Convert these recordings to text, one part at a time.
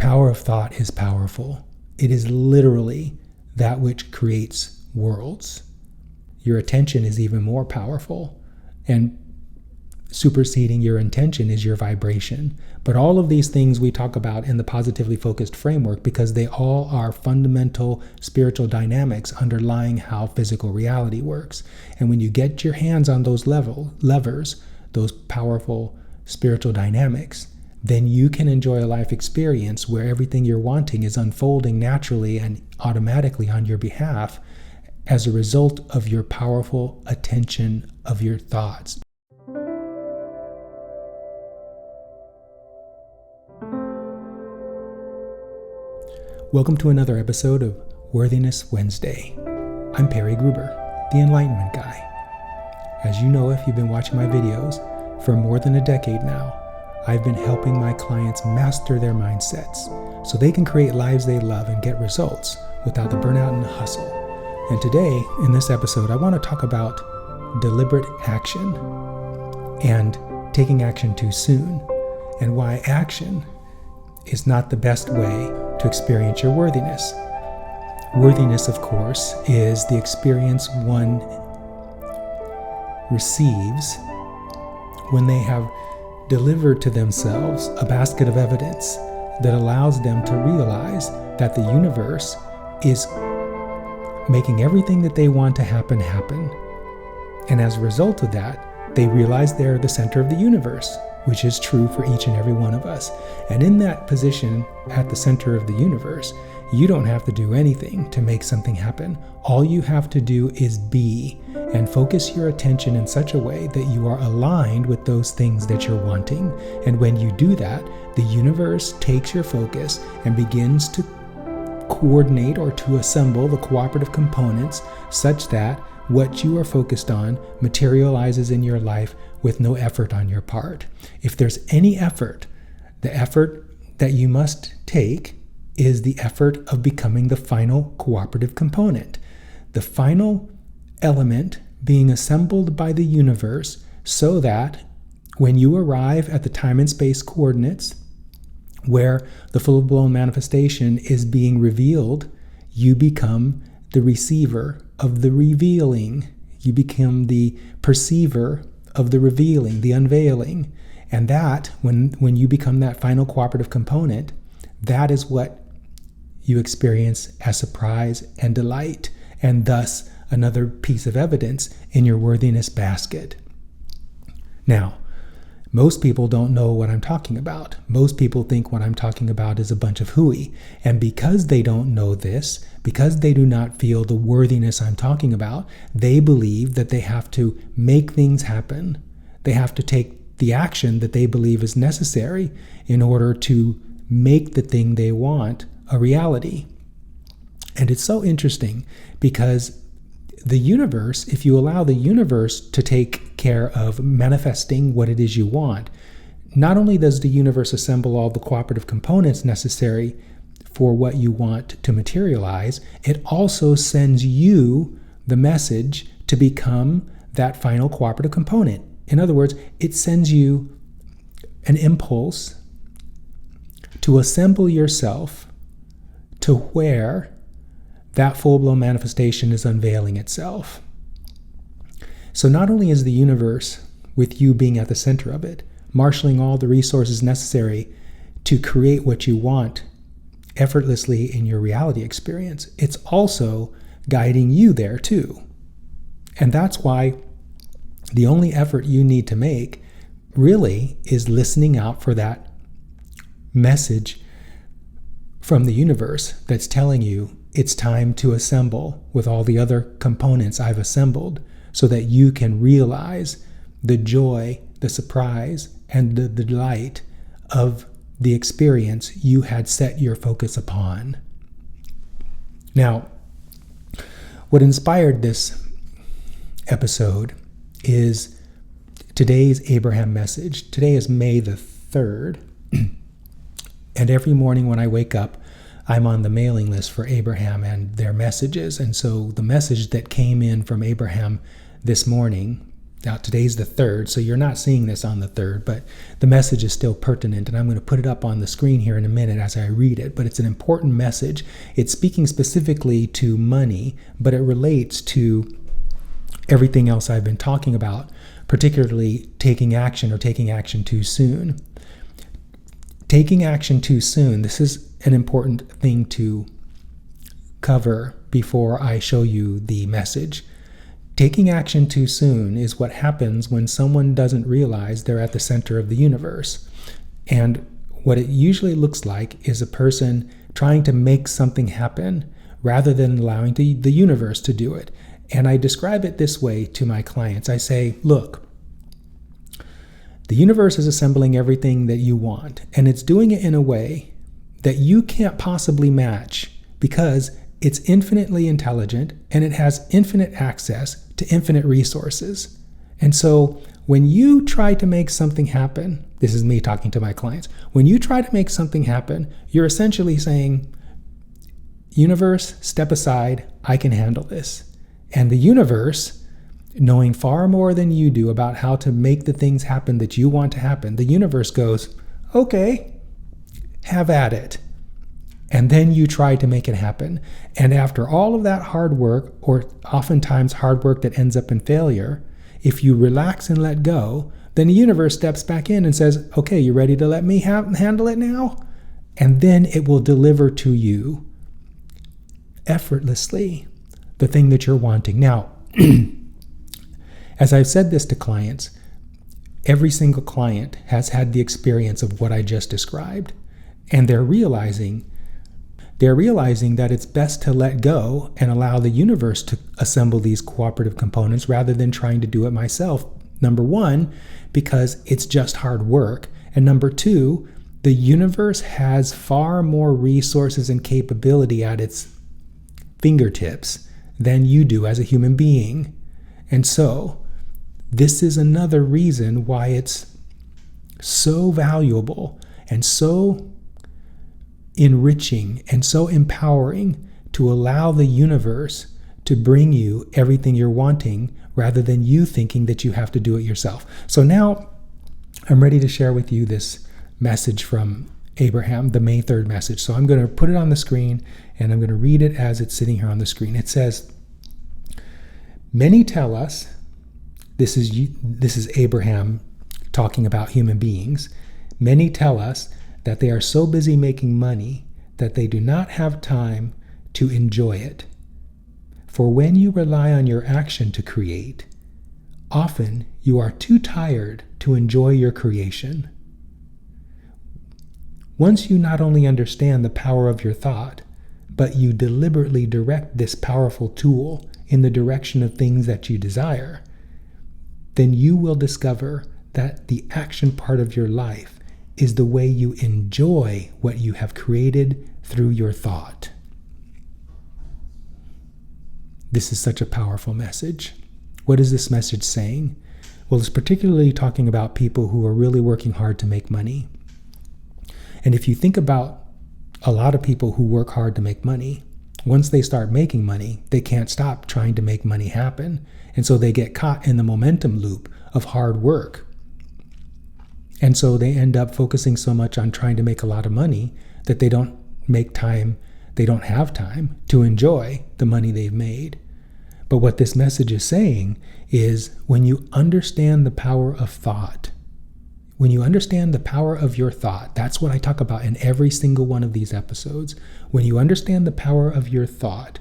power of thought is powerful. It is literally that which creates worlds. Your attention is even more powerful, and superseding your intention is your vibration. But all of these things we talk about in the positively focused framework because they all are fundamental spiritual dynamics underlying how physical reality works. And when you get your hands on those levers, those powerful spiritual dynamics, then you can enjoy a life experience where everything you're wanting is unfolding naturally and automatically on your behalf as a result of your powerful attention of your thoughts. Welcome to another episode of Worthiness Wednesday. I'm Perry Gruber, the Enlightenment Guy. As you know, if you've been watching my videos, for more than a decade now, I've been helping my clients master their mindsets so they can create lives they love and get results without the burnout and the hustle. And today, in this episode, I want to talk about deliberate action and taking action too soon, and why action is not the best way to experience your worthiness. Worthiness, of course, is the experience one receives when they have delivered to themselves a basket of evidence that allows them to realize that the universe is making everything that they want to happen. And as a result of that, they realize they're the center of the universe, which is true for each and every one of us. And in that position at the center of the universe, you don't have to do anything to make something happen. All you have to do is be and focus your attention in such a way that you are aligned with those things that you're wanting. And when you do that, the universe takes your focus and begins to coordinate or to assemble the cooperative components such that what you are focused on materializes in your life with no effort on your part. If there's any effort, the effort that you must take is the effort of becoming the final cooperative component, the final element being assembled by the universe so that when you arrive at the time and space coordinates where the full-blown manifestation is being revealed, you become the receiver of the revealing. You become the perceiver of the revealing, the unveiling. And that, when you become that final cooperative component, that is what you experience as surprise and delight, and thus another piece of evidence in your worthiness basket. Now, most people don't know what I'm talking about. Most people think what I'm talking about is a bunch of hooey. And because they don't know this, because they do not feel the worthiness I'm talking about, they believe that they have to make things happen. They have to take the action that they believe is necessary in order to make the thing they want a reality. And it's so interesting because the universe, if you allow the universe to take care of manifesting what it is you want, not only does the universe assemble all the cooperative components necessary for what you want to materialize, it also sends you the message to become that final cooperative component. In other words, it sends you an impulse to assemble yourself to where that full-blown manifestation is unveiling itself. So not only is the universe, with you being at the center of it, marshaling all the resources necessary to create what you want effortlessly in your reality experience, it's also guiding you there too. And that's why the only effort you need to make really is listening out for that message from the universe that's telling you it's time to assemble with all the other components I've assembled so that you can realize the joy, the surprise, and the delight of the experience you had set your focus upon. Now, what inspired this episode is today's Abraham message. Today is May the 3rd, and every morning when I wake up, I'm on the mailing list for Abraham and their messages. And so the message that came in from Abraham this morning Now, today's the 3rd, so you're not seeing this on the 3rd, but the message is still pertinent, and I'm going to put it up on the screen here in a minute as I read it, but it's an important message. It's speaking specifically to money, but it relates to everything else I've been talking about, particularly taking action or taking action too soon. Taking action too soon, this is an important thing to cover before I show you the message. Taking action too soon is what happens when someone doesn't realize they're at the center of the universe. And what it usually looks like is a person trying to make something happen rather than allowing the universe to do it. And I describe it this way to my clients. I say, look, the universe is assembling everything that you want, and it's doing it in a way that you can't possibly match because it's infinitely intelligent and it has infinite access to infinite resources. And so when you try to make something happen, this is me talking to my clients, when you try to make something happen, you're essentially saying, universe, step aside, I can handle this. And the universe, knowing far more than you do about how to make the things happen that you want to happen, the universe goes, okay, have at it. And then you try to make it happen. And after all of that hard work, or oftentimes hard work that ends up in failure, if you relax and let go, then the universe steps back in and says, okay, you ready to let me handle it now? And then it will deliver to you effortlessly the thing that you're wanting. Now, as I've said this to clients, every single client has had the experience of what I just described. And they're realizing that it's best to let go and allow the universe to assemble these cooperative components rather than trying to do it myself. Number one, because it's just hard work. And number two, the universe has far more resources and capability at its fingertips than you do as a human being. And so, this is another reason why it's so valuable and so enriching and so empowering to allow the universe to bring you everything you're wanting rather than you thinking that you have to do it yourself. So now I'm ready to share with you this message from Abraham, the May 3rd message. So I'm going to put it on the screen and I'm going to read it as it's sitting here on the screen. It says, many tell us, this is Abraham talking about human beings, many tell us that they are so busy making money that they do not have time to enjoy it. For when you rely on your action to create, often you are too tired to enjoy your creation. Once you not only understand the power of your thought, but you deliberately direct this powerful tool in the direction of things that you desire, then you will discover that the action part of your life is the way you enjoy what you have created through your thought. This is such a powerful message. What is this message saying? Well, it's particularly talking about people who are really working hard to make money. And if you think about a lot of people who work hard to make money, once they start making money, they can't stop trying to make money happen. And so they get caught in the momentum loop of hard work. And so they end up focusing so much on trying to make a lot of money that they don't have time to enjoy the money they've made. But what this message is saying is when you understand the power of thought, when you understand the power of your thought, that's what I talk about in every single one of these episodes. When you understand the power of your thought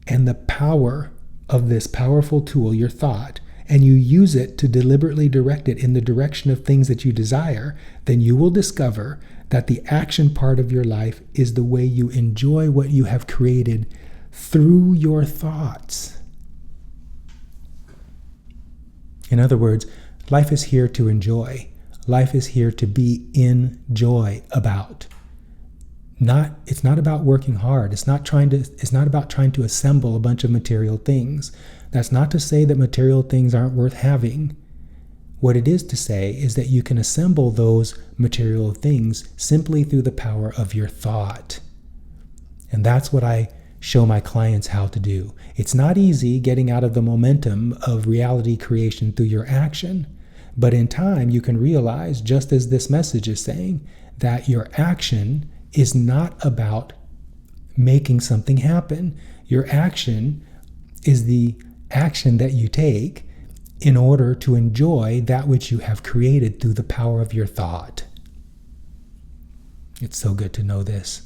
and the power of this powerful tool, your thought, and you use it to deliberately direct it in the direction of things that you desire, then you will discover that the action part of your life is the way you enjoy what you have created through your thoughts. In other words, life is here to enjoy. Life is here to be in joy about. It's not about working hard. It's not about trying to assemble a bunch of material things. That's not to say that material things aren't worth having. What it is to say is that you can assemble those material things simply through the power of your thought. And that's what I show my clients how to do. It's not easy getting out of the momentum of reality creation through your action, but in time you can realize, just as this message is saying, that your action is not about making something happen. Your action is the action that you take in order to enjoy that which you have created through the power of your thought. It's so good to know this.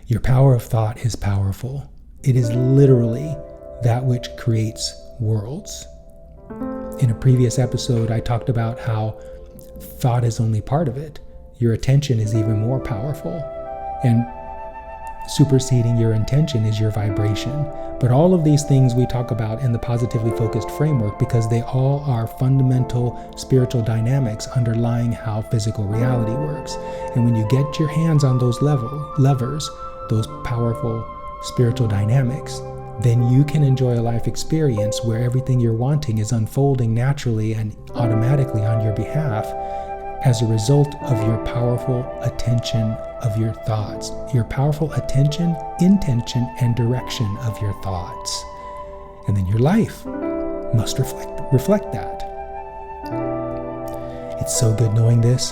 Your power of thought is powerful. It is literally that which creates worlds. In a previous episode, I talked about how thought is only part of it. Your attention is even more powerful. And superseding your intention is your vibration. But all of these things we talk about in the positively focused framework because they all are fundamental spiritual dynamics underlying how physical reality works. And when you get your hands on those levers, those powerful spiritual dynamics, then you can enjoy a life experience where everything you're wanting is unfolding naturally and automatically on your behalf as a result of your powerful attention of your thoughts, your powerful attention, intention, and direction of your thoughts. And then your life must reflect that. It's so good knowing this,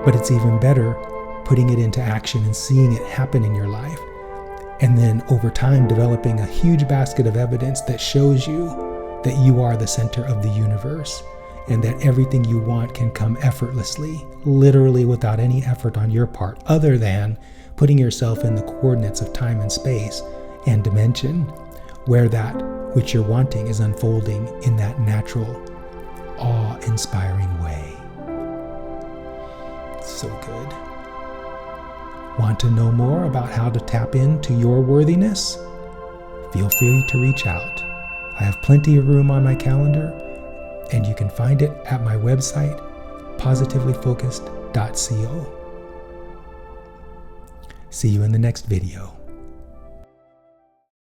but it's even better putting it into action and seeing it happen in your life. And then over time developing a huge basket of evidence that shows you that you are the center of the universe and that everything you want can come effortlessly, literally without any effort on your part, other than putting yourself in the coordinates of time and space and dimension, where that which you're wanting is unfolding in that natural, awe-inspiring way. So good. Want to know more about how to tap into your worthiness? Feel free to reach out. I have plenty of room on my calendar, and you can find it at my website, positivelyfocused.co. See you in the next video.